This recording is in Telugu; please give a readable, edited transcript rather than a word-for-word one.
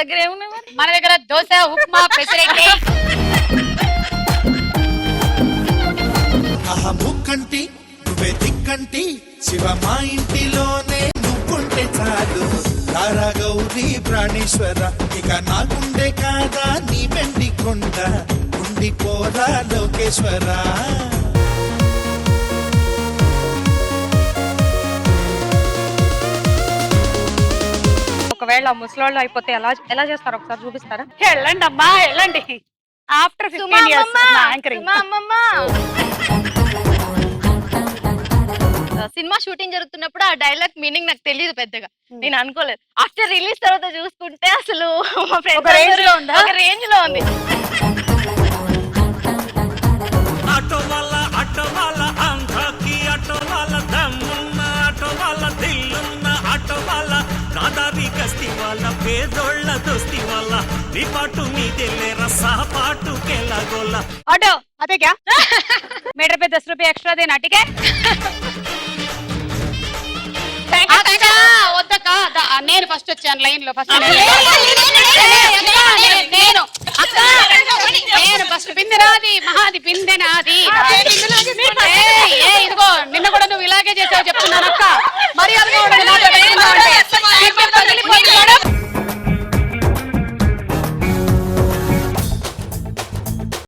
దగ్గర ఏమున్నాయి మరి? మన దగ్గర దోశ, ఉప్మా, పెసరెట్టే. ముక్కంటి నువ్వే దిక్కంటి శివ మా ఇంటిలోనే నువ్వుంటే చాలు తారా గౌరీ ప్రాణేశ్వర ఇక నా గుండె కాదా నీ వెండి కొండ ఉండిపోరా లోకేశ్వర. ఒకవేళ ముసలోళ్ళు అయిపోతే ఎలా చేస్తారు ఒకసారి చూపిస్తారా? వెళ్ళండి అమ్మా, వెళ్ళండి. After 15 years anchoring. Cinema shooting జరుగుతున్నప్పుడు ఆ డైలాగ్ మీనింగ్ నాకు తెలియదు పెద్దగా, నేను అనుకోలేదు. ఆఫ్టర్ రిలీజ్ తర్వాత చూసుకుంటే అసలు మా ఫ్రెండ్స్ ఒక రేంజ్ లో ఉంది. ఆటో వాళ్ళ అంధాకి, ఆటో వాళ్ళ దమ్మున్న, ఆటో వాళ్ళ దిల్లున్న, ఆటో వాళ్ళ దాదావి గస్తి వాళ్ళ పేదోళ్ళ దోస్తి వాళ్ళ నీ పాటు నీదెల్లే రసాపాటు కెలాగోళ్ళ. ఆటో అదే క్యా మీటర్ पे 10 रुपये एक्स्ट्रा देना, ठीक है? వద్దక్క, నేను ఫస్ట్ వచ్చాను లైన్ లో. ఫస్ట్ నేను ఫస్ట్ బిందె నాది, మహాది బిందె నాది. ఇదిగో నిన్న కూడా నువ్వు ఇలాగే చేసావు చెప్తున్నాను అక్క. మర్యాదగా